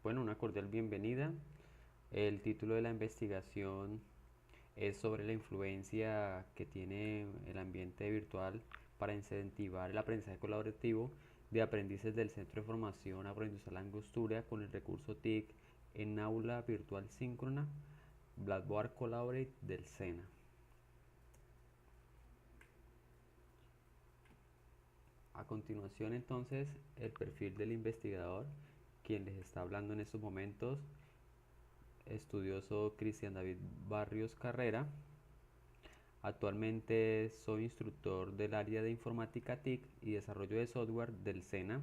Bueno, una cordial bienvenida. El título de la investigación es sobre la influencia que tiene el ambiente virtual para incentivar el aprendizaje colaborativo de aprendices del Centro de Formación Agroindustrial Angostura con el recurso TIC en aula virtual síncrona Blackboard Collaborate del SENA. A continuación, entonces, el perfil del investigador, quien les está hablando en estos momentos, estudioso Cristian David Barrios Carrera. Actualmente soy instructor del área de informática TIC y desarrollo de software del SENA,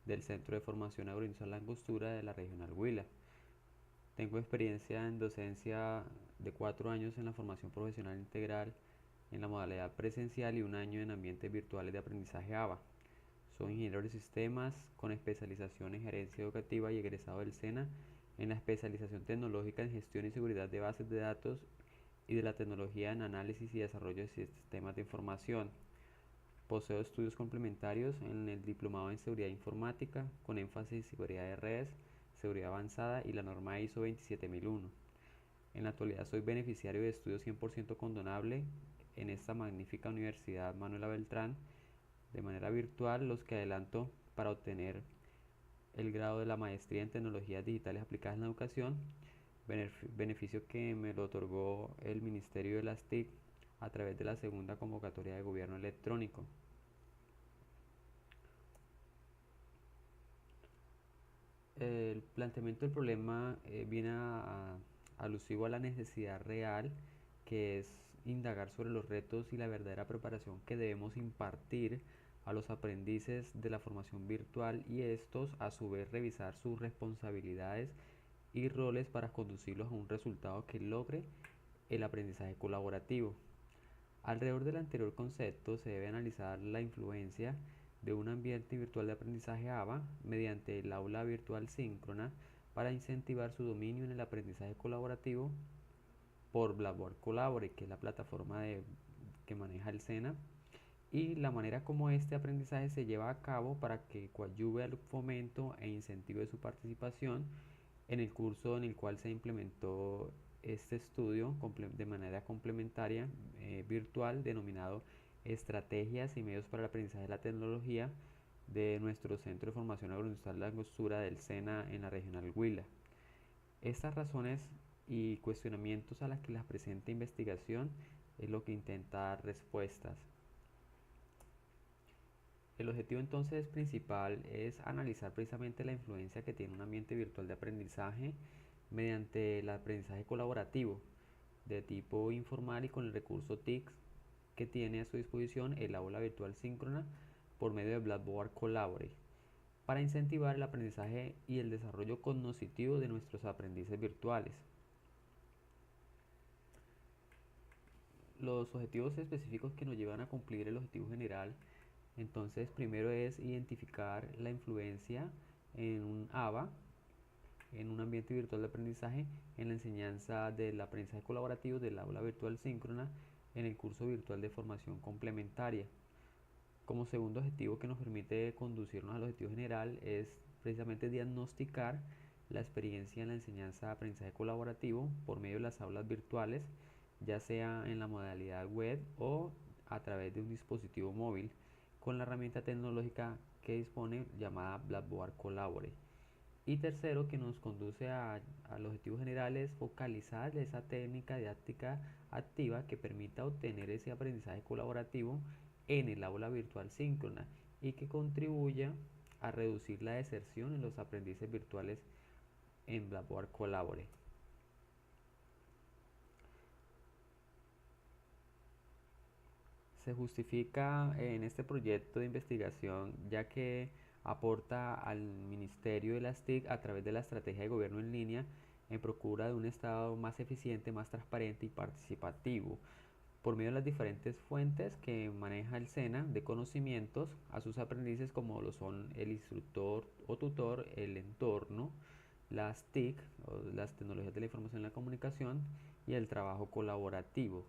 del Centro de Formación Agroindustrial La Angostura de la Regional Huila. Tengo experiencia en docencia de 4 años en la formación profesional integral en la modalidad presencial y un año en ambientes virtuales de aprendizaje ABA. Soy ingeniero de sistemas con especialización en gerencia educativa y egresado del SENA en la especialización tecnológica en gestión y seguridad de bases de datos y de la tecnología en análisis y desarrollo de sistemas de información. Poseo estudios complementarios en el diplomado en seguridad informática con énfasis en seguridad de redes, seguridad avanzada y la norma ISO 27001. En la actualidad soy beneficiario de estudios 100% condonable en esta magnífica universidad Manuela Beltrán de manera virtual, los que adelanto para obtener el grado de la maestría en tecnologías digitales aplicadas en la educación, beneficio que me lo otorgó el Ministerio de las TIC a través de la segunda convocatoria de gobierno electrónico. El planteamiento del problema viene alusivo a la necesidad real, que es indagar sobre los retos y la verdadera preparación que debemos impartir a los aprendices de la formación virtual y estos a su vez revisar sus responsabilidades y roles para conducirlos a un resultado que logre el aprendizaje colaborativo. Alrededor del anterior concepto se debe analizar la influencia de un ambiente virtual de aprendizaje ABA mediante el aula virtual síncrona para incentivar su dominio en el aprendizaje colaborativo por Blackboard Collaborate, que es la plataforma que maneja el SENA, y la manera como este aprendizaje se lleva a cabo para que coadyuve al fomento e incentivo de su participación en el curso en el cual se implementó este estudio de manera complementaria virtual denominado Estrategias y medios para el aprendizaje de la tecnología de nuestro Centro de Formación Agroindustrial de Angostura del SENA en la Regional Huila. Estas razones y cuestionamientos a las que la presente investigación es lo que intenta dar respuestas. El objetivo entonces principal es analizar precisamente la influencia que tiene un ambiente virtual de aprendizaje mediante el aprendizaje colaborativo de tipo informal y con el recurso TIC que tiene a su disposición el aula virtual síncrona por medio de Blackboard Collaborate para incentivar el aprendizaje y el desarrollo cognitivo de nuestros aprendices virtuales. Los objetivos específicos que nos llevan a cumplir el objetivo general, entonces primero es identificar la influencia en un ABA, en un ambiente virtual de aprendizaje, en la enseñanza del aprendizaje colaborativo del aula virtual síncrona en el curso virtual de formación complementaria. Como segundo objetivo que nos permite conducirnos al objetivo general es precisamente diagnosticar la experiencia en la enseñanza de aprendizaje colaborativo por medio de las aulas virtuales, ya sea en la modalidad web o a través de un dispositivo móvil con la herramienta tecnológica que dispone llamada Blackboard Collaborate. Y tercero, que nos conduce al objetivo general es focalizar esa técnica didáctica activa que permita obtener ese aprendizaje colaborativo en el aula virtual síncrona y que contribuya a reducir la deserción en los aprendices virtuales en Blackboard Collaborate. Se justifica en este proyecto de investigación ya que aporta al Ministerio de las TIC a través de la estrategia de gobierno en línea en procura de un Estado más eficiente, más transparente y participativo por medio de las diferentes fuentes que maneja el SENA de conocimientos a sus aprendices como lo son el instructor o tutor, el entorno, las TIC o las tecnologías de la información y la comunicación y el trabajo colaborativo.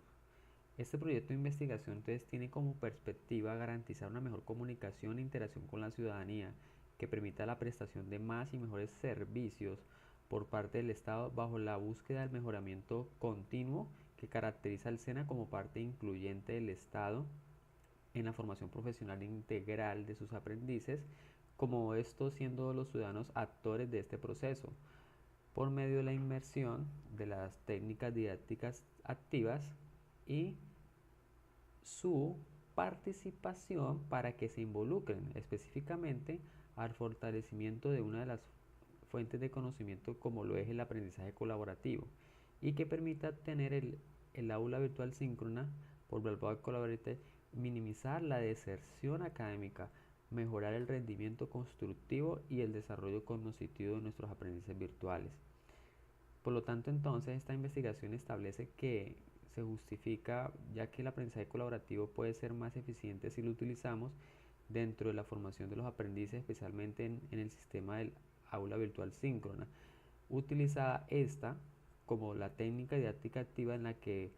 Este proyecto de investigación entonces tiene como perspectiva garantizar una mejor comunicación e interacción con la ciudadanía que permita la prestación de más y mejores servicios por parte del Estado bajo la búsqueda del mejoramiento continuo que caracteriza al SENA como parte incluyente del Estado en la formación profesional integral de sus aprendices, como estos siendo los ciudadanos actores de este proceso, por medio de la inmersión de las técnicas didácticas activas y su participación para que se involucren específicamente al fortalecimiento de una de las fuentes de conocimiento como lo es el aprendizaje colaborativo y que permita tener el aula virtual síncrona por Blackboard Collaborative, minimizar la deserción académica, mejorar el rendimiento constructivo y el desarrollo cognitivo de nuestros aprendices virtuales. Por lo tanto, entonces, esta investigación establece que se justifica, ya que el aprendizaje colaborativo puede ser más eficiente si lo utilizamos dentro de la formación de los aprendices, especialmente en el sistema del aula virtual síncrona. Utilizada esta como la técnica didáctica activa en la que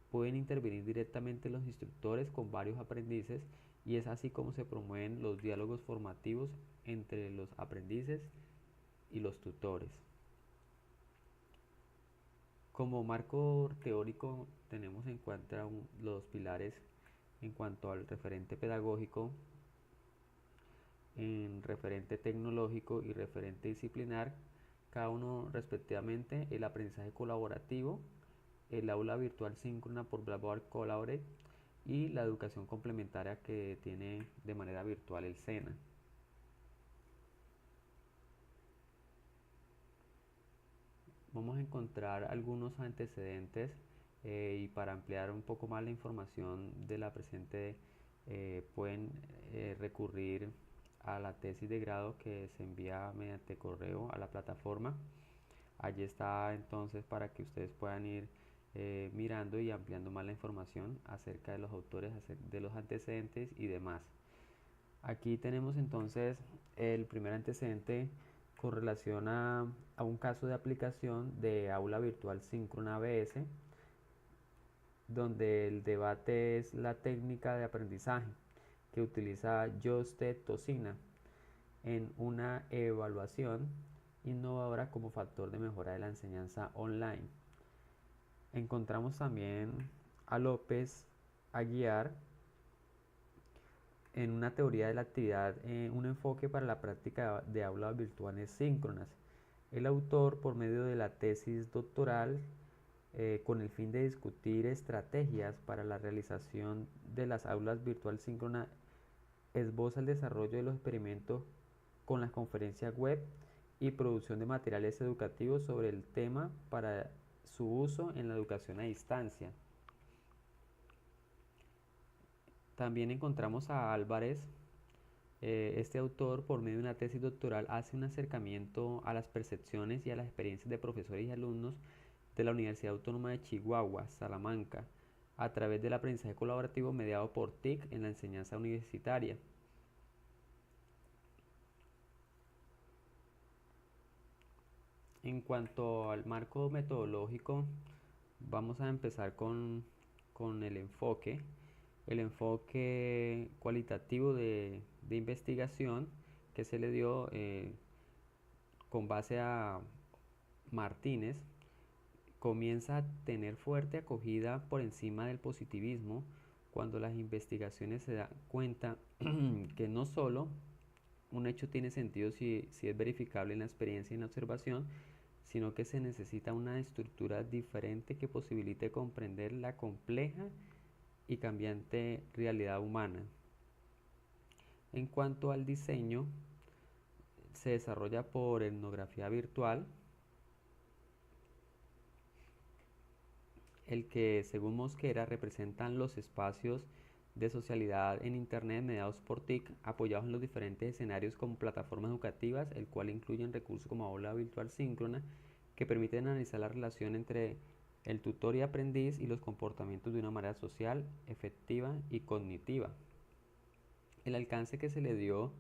pueden intervenir directamente los instructores con varios aprendices, y es así como se promueven los diálogos formativos entre los aprendices y los tutores. Como marco teórico tenemos en cuenta los pilares en cuanto al referente pedagógico, en referente tecnológico y referente disciplinar, cada uno respectivamente: el aprendizaje colaborativo, el aula virtual síncrona por Blackboard Collaborate y la educación complementaria que tiene de manera virtual el SENA. Vamos a encontrar algunos antecedentes y para ampliar un poco más la información de la presente pueden recurrir a la tesis de grado que se envía mediante correo a la plataforma. Allí está entonces para que ustedes puedan ir mirando y ampliando más la información acerca de los autores, de los antecedentes y demás. Aquí tenemos entonces el primer antecedente con relación a un caso de aplicación de aula virtual síncrona ABS, donde el debate es la técnica de aprendizaje que utiliza Juste Tocina en una evaluación innovadora como factor de mejora de la enseñanza online. Encontramos también a López Aguiar en una teoría de la actividad, un enfoque para la práctica de aulas virtuales síncronas. El autor, por medio de la tesis doctoral, con el fin de discutir estrategias para la realización de las aulas virtual síncronas, esboza el desarrollo de los experimentos con las conferencias web y producción de materiales educativos sobre el tema para su uso en la educación a distancia. También encontramos a Álvarez. Este autor, por medio de una tesis doctoral, hace un acercamiento a las percepciones y a las experiencias de profesores y alumnos de la Universidad Autónoma de Chihuahua, Salamanca, a través del aprendizaje colaborativo mediado por TIC en la enseñanza universitaria. En cuanto al marco metodológico, vamos a empezar con el enfoque cualitativo de investigación que se le dio con base a Martínez. Comienza a tener fuerte acogida por encima del positivismo cuando las investigaciones se dan cuenta que no solo un hecho tiene sentido si es verificable en la experiencia y en la observación, sino que se necesita una estructura diferente que posibilite comprender la compleja y cambiante realidad humana. En cuanto al diseño, se desarrolla por etnografía virtual, el que, según Mosquera, representan los espacios de socialidad en Internet mediados por TIC, apoyados en los diferentes escenarios como plataformas educativas, el cual incluyen recursos como aula virtual síncrona, que permiten analizar la relación entre el tutor y aprendiz y los comportamientos de una manera social, efectiva y cognitiva. El alcance que se le dio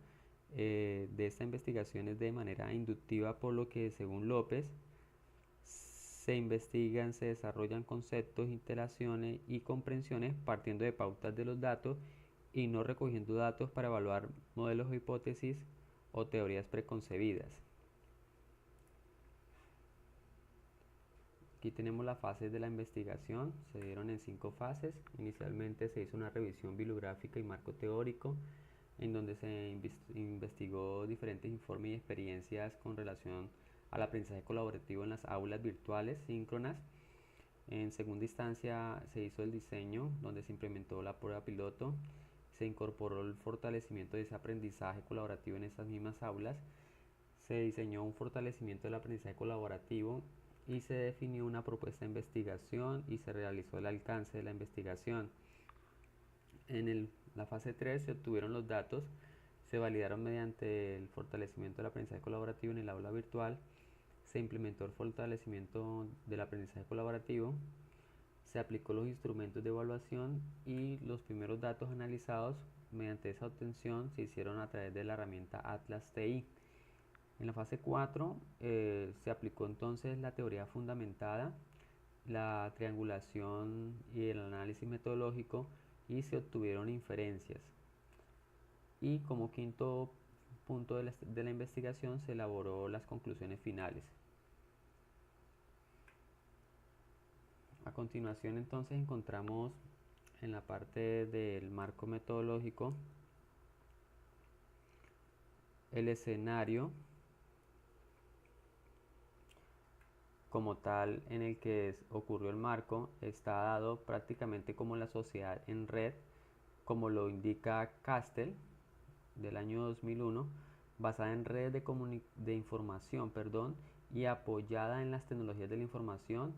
de esta investigación es de manera inductiva, por lo que, según López, se investigan, se desarrollan conceptos, interacciones y comprensiones partiendo de pautas de los datos y no recogiendo datos para evaluar modelos o hipótesis o teorías preconcebidas. Aquí tenemos las fases de la investigación, se dieron en 5 fases. Inicialmente se hizo una revisión bibliográfica y marco teórico, en donde se investigó diferentes informes y experiencias con relación al aprendizaje colaborativo en las aulas virtuales síncronas. En segunda instancia se hizo el diseño, donde se implementó la prueba piloto, se incorporó el fortalecimiento de ese aprendizaje colaborativo en estas mismas aulas, se diseñó un fortalecimiento del aprendizaje colaborativo y se definió una propuesta de investigación y se realizó el alcance de la investigación. En la fase 3 se obtuvieron los datos, se validaron mediante el fortalecimiento del aprendizaje colaborativo en el aula virtual, se implementó el fortalecimiento del aprendizaje colaborativo, se aplicó los instrumentos de evaluación y los primeros datos analizados mediante esa obtención se hicieron a través de la herramienta Atlas TI. En la fase 4 se aplicó entonces la teoría fundamentada, la triangulación y el análisis metodológico y se obtuvieron inferencias. Y como quinto punto de la investigación se elaboró las conclusiones finales. A continuación entonces encontramos en la parte del marco metodológico el escenario como tal en el que ocurrió el marco está dado prácticamente como la sociedad en red, como lo indica Castel del año 2001, basada en redes de información, y apoyada en las tecnologías de la información,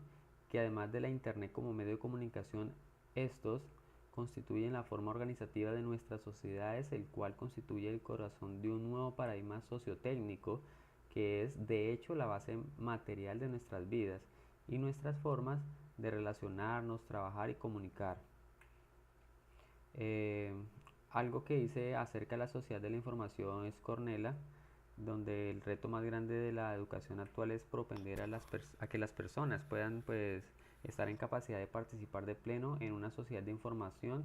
que además de la Internet como medio de comunicación, estos constituyen la forma organizativa de nuestras sociedades, el cual constituye el corazón de un nuevo paradigma sociotécnico, que es de hecho la base material de nuestras vidas y nuestras formas de relacionarnos, trabajar y comunicar. Algo que dice acerca de la sociedad de la información es Cornella, donde el reto más grande de la educación actual es propender a que las personas puedan estar en capacidad de participar de pleno en una sociedad de información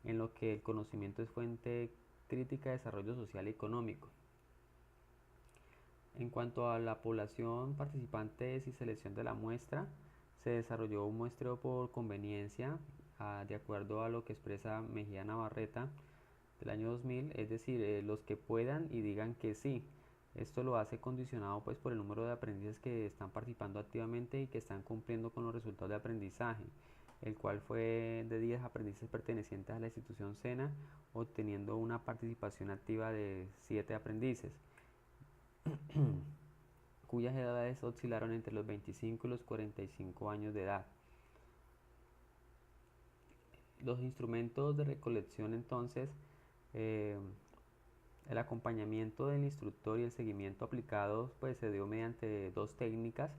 en lo que el conocimiento es fuente crítica de desarrollo social y económico. En cuanto a la población, participantes y selección de la muestra, se desarrolló un muestreo por conveniencia, de acuerdo a lo que expresa Mejía Navarrete del año 2000, es decir, los que puedan y digan que sí. Esto lo hace condicionado por el número de aprendices que están participando activamente y que están cumpliendo con los resultados de aprendizaje, el cual fue de 10 aprendices pertenecientes a la institución SENA, obteniendo una participación activa de 7 aprendices, cuyas edades oscilaron entre los 25 y los 45 años de edad. Los instrumentos de recolección entonces, el acompañamiento del instructor y el seguimiento aplicado se dio mediante 2 técnicas.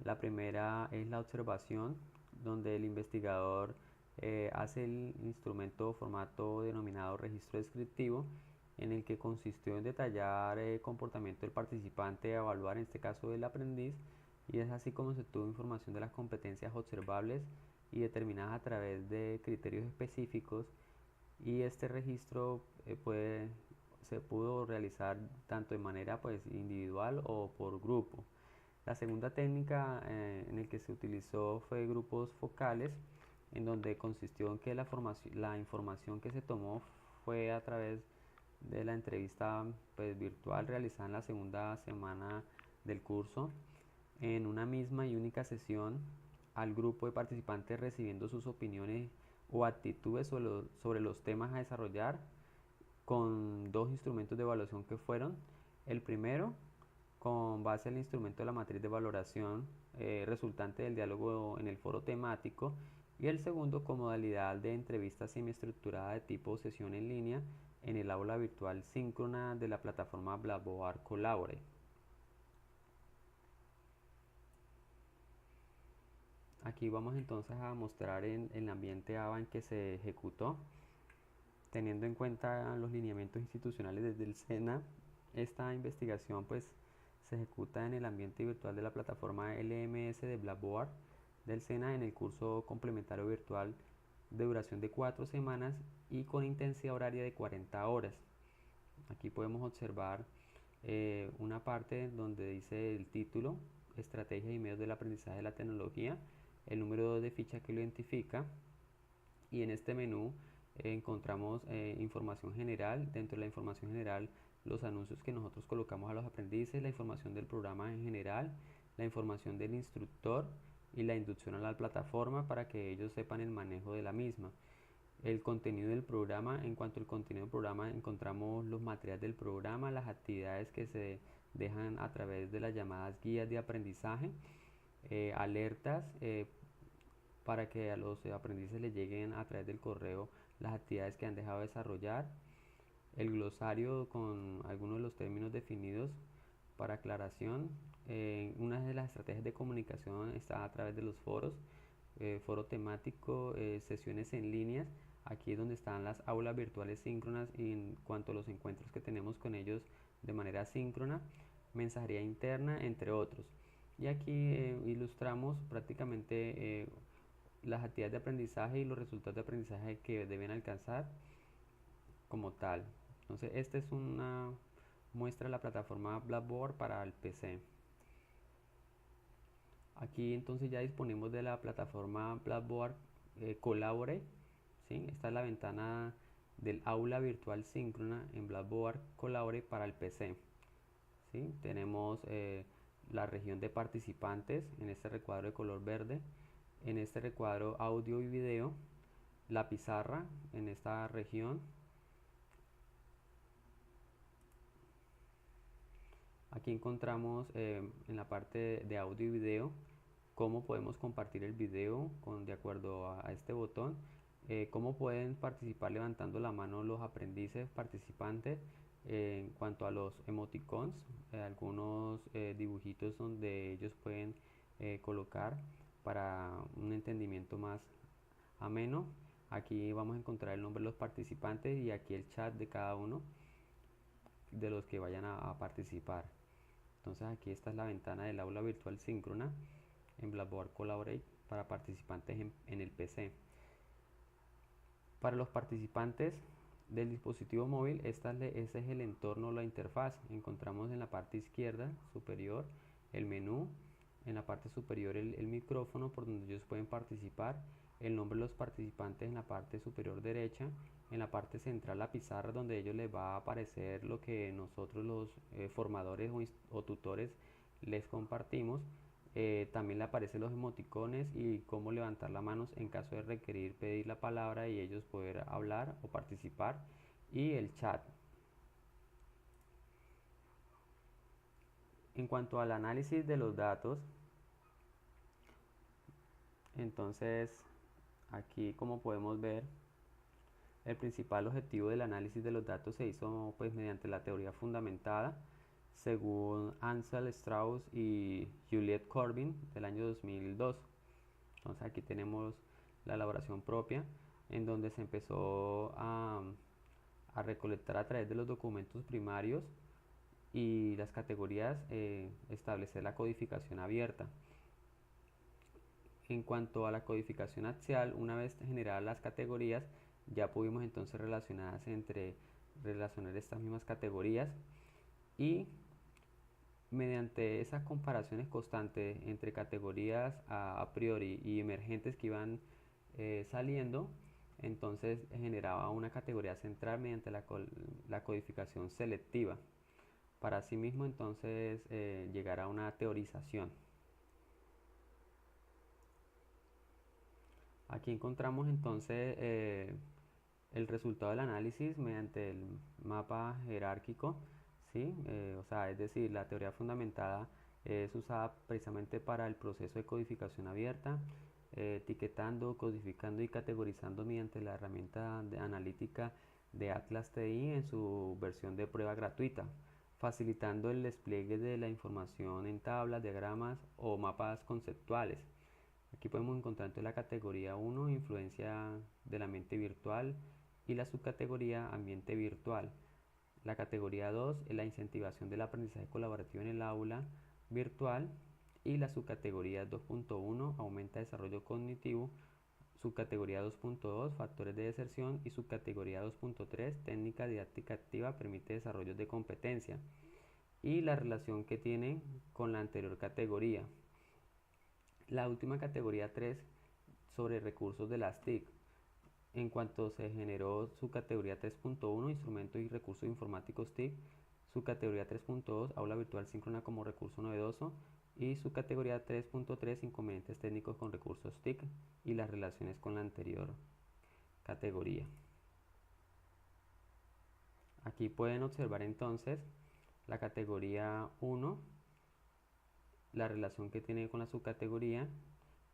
La primera es la observación, donde el investigador hace el instrumento o formato denominado registro descriptivo, en el que consistió en detallar el comportamiento del participante a evaluar, en este caso el aprendiz, y es así como se tuvo información de las competencias observables y determinadas a través de criterios específicos, y este registro se pudo realizar tanto de manera individual o por grupo. La segunda técnica en el que se utilizó fue grupos focales, en donde consistió en que la información que se tomó fue a través de la entrevista virtual realizada en la segunda semana del curso, en una misma y única sesión, al grupo de participantes recibiendo sus opiniones o actitudes sobre los temas a desarrollar, con 2 instrumentos de evaluación que fueron: el primero, con base al instrumento de la matriz de valoración resultante del diálogo en el foro temático, y el segundo con modalidad de entrevista semiestructurada de tipo sesión en línea en el aula virtual síncrona de la plataforma Blackboard Collaborate. Aquí vamos entonces a mostrar en el ambiente ABA en que se ejecutó. Teniendo en cuenta los lineamientos institucionales desde el SENA, esta investigación se ejecuta en el ambiente virtual de la plataforma LMS de Blackboard del SENA en el curso complementario virtual de duración de 4 semanas y con intensidad horaria de 40 horas. Aquí podemos observar una parte donde dice el título, estrategias y medios del aprendizaje de la tecnología, el número de ficha que lo identifica, y en este menú encontramos información general. Dentro de la información general, los anuncios que nosotros colocamos a los aprendices, la información del programa en general, la información del instructor y la inducción a la plataforma para que ellos sepan el manejo de la misma. El contenido del programa: en cuanto al contenido del programa, encontramos los materiales del programa, las actividades que se dejan a través de las llamadas guías de aprendizaje, alertas para que a los aprendices les lleguen a través del correo las actividades que han dejado de desarrollar, el glosario con algunos de los términos definidos para aclaración. Una de las estrategias de comunicación está a través de los foros, foro temático, sesiones en líneas. Aquí es donde están las aulas virtuales síncronas y en cuanto a los encuentros que tenemos con ellos de manera síncrona, mensajería interna, entre otros. Y aquí ilustramos prácticamente las actividades de aprendizaje y los resultados de aprendizaje que deben alcanzar como tal. Entonces, esta es una muestra de la plataforma Blackboard para el PC. Aquí entonces ya disponemos de la plataforma Blackboard Collaborate, ¿sí? Esta es la ventana del aula virtual síncrona en Blackboard Collaborate para el PC, ¿sí? Tenemos la región de participantes en este recuadro de color verde, en este recuadro audio y video, la pizarra en esta región. Aquí encontramos en la parte de audio y video cómo podemos compartir el video de acuerdo a este botón, cómo pueden participar levantando la mano los aprendices participantes. En cuanto a los emoticons, algunos dibujitos donde ellos pueden colocar para un entendimiento más ameno. Aquí vamos a encontrar el nombre de los participantes y aquí el chat de cada uno de los que vayan a participar. Entonces aquí esta es la ventana del aula virtual síncrona en Blackboard Collaborate para participantes en el PC. Para los participantes del dispositivo móvil, este es el entorno o la interfaz. Encontramos en la parte izquierda superior el menú, en la parte superior el micrófono por donde ellos pueden participar, el nombre de los participantes en la parte superior derecha, en la parte central la pizarra donde ellos les va a aparecer lo que nosotros los formadores o tutores les compartimos. También le aparecen los emoticones y cómo levantar las manos en caso de requerir pedir la palabra y ellos poder hablar o participar, y el chat. En cuanto al análisis de los datos, entonces aquí, como podemos ver, el principal objetivo del análisis de los datos se hizo pues mediante la teoría fundamentada según Ansel Strauss y Juliet Corbin del año 2002. Entonces aquí tenemos la elaboración propia en donde se empezó a recolectar a través de los documentos primarios y las categorías, establecer la codificación abierta. En cuanto a la codificación axial, una vez generadas las categorías, ya pudimos entonces relacionar estas mismas categorías y mediante esas comparaciones constantes entre categorías a priori y emergentes que iban saliendo, entonces generaba una categoría central mediante la codificación selectiva para asimismo entonces llegar a una teorización. Aquí encontramos entonces el resultado del análisis mediante el mapa jerárquico, ¿sí? O sea, es decir, la teoría fundamentada es usada precisamente para el proceso de codificación abierta, etiquetando, codificando y categorizando mediante la herramienta de analítica de Atlas TI en su versión de prueba gratuita, facilitando el despliegue de la información en tablas, diagramas o mapas conceptuales. Aquí podemos encontrar entonces la categoría 1, influencia del ambiente virtual, y la subcategoría ambiente virtual. La categoría 2 es la incentivación del aprendizaje colaborativo en el aula virtual, y la subcategoría 2.1 aumenta desarrollo cognitivo, subcategoría 2.2 factores de deserción y subcategoría 2.3 técnica didáctica activa permite desarrollo de competencia. y la relación que tiene con la anterior categoría. La última categoría 3 sobre recursos de las TIC. En cuanto se generó su categoría 3.1, instrumentos y recursos informáticos TIC, su categoría 3.2, aula virtual síncrona como recurso novedoso, y su categoría 3.3, inconvenientes técnicos con recursos TIC y las relaciones con la anterior categoría. Aquí pueden observar entonces la categoría 1, la relación que tiene con la subcategoría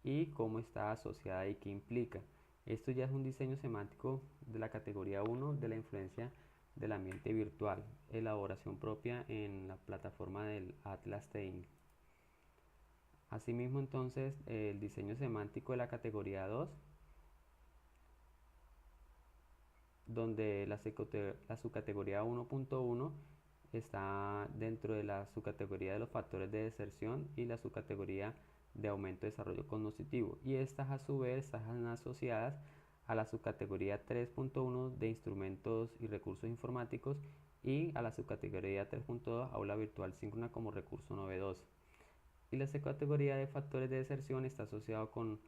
y cómo está asociada y qué implica. Esto ya es un diseño semántico de la categoría 1 de la influencia del ambiente virtual, elaboración propia en la plataforma del Atlas TEIN. Asimismo, entonces, el diseño semántico de la categoría 2, donde la subcategoría 1.1 está dentro de la subcategoría de los factores de deserción y la subcategoría de aumento de desarrollo cognitivo, y estas a su vez están asociadas a la subcategoría 3.1 de instrumentos y recursos informáticos y a la subcategoría 3.2 aula virtual síncrona como recurso novedoso. Y la subcategoría de factores de deserción está asociado con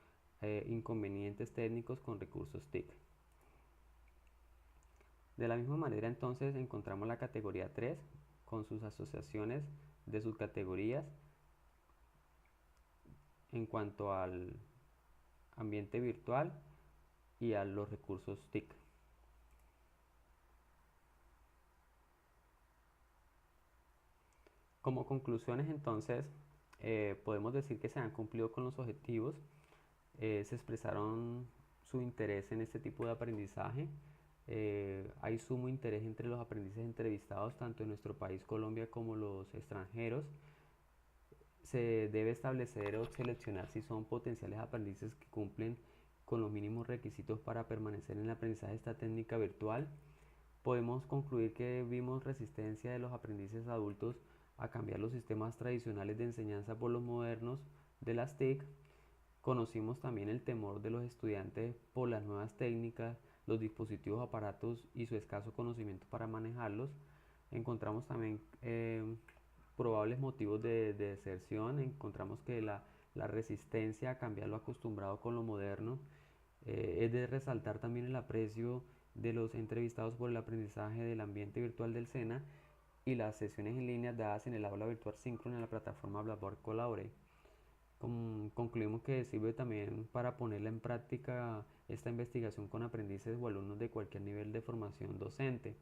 inconvenientes técnicos con recursos TIC. De la misma manera, entonces, encontramos la categoría 3 con sus asociaciones de subcategorías en cuanto al ambiente virtual y a los recursos TIC. Como conclusiones, entonces, podemos decir que se han cumplido con los objetivos, se expresaron su interés en este tipo de aprendizaje. Hay sumo interés entre los aprendices entrevistados, tanto en nuestro país Colombia como los extranjeros. Se debe establecer o seleccionar si son potenciales aprendices que cumplen con los mínimos requisitos para permanecer en el aprendizaje de esta técnica virtual. Podemos concluir que vimos resistencia de los aprendices adultos a cambiar los sistemas tradicionales de enseñanza por los modernos de las TIC. Conocimos también el temor de los estudiantes por las nuevas técnicas, los dispositivos, aparatos y su escaso conocimiento para manejarlos. Encontramos también probables motivos de deserción. Encontramos que la resistencia a cambiar lo acostumbrado con lo moderno. Es de resaltar también el aprecio de los entrevistados por el aprendizaje del ambiente virtual del SENA y las sesiones en línea dadas en el aula virtual síncrona en la plataforma Blackboard Collaborate. Concluimos que sirve también para ponerla en práctica esta investigación con aprendices o alumnos de cualquier nivel de formación docente,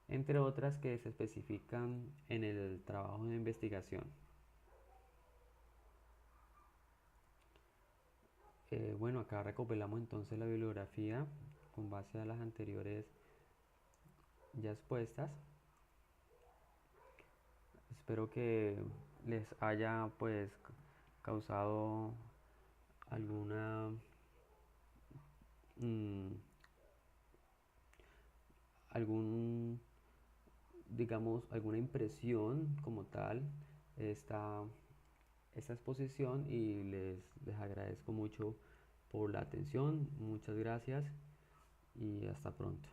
entre otras que se especifican en el trabajo de investigación. Bueno, acá recopilamos entonces la bibliografía con base a las anteriores ya expuestas. Espero que les haya pues causado alguna algún digamos alguna impresión como tal esta, esta exposición, y les agradezco mucho por la atención. Muchas gracias y hasta pronto.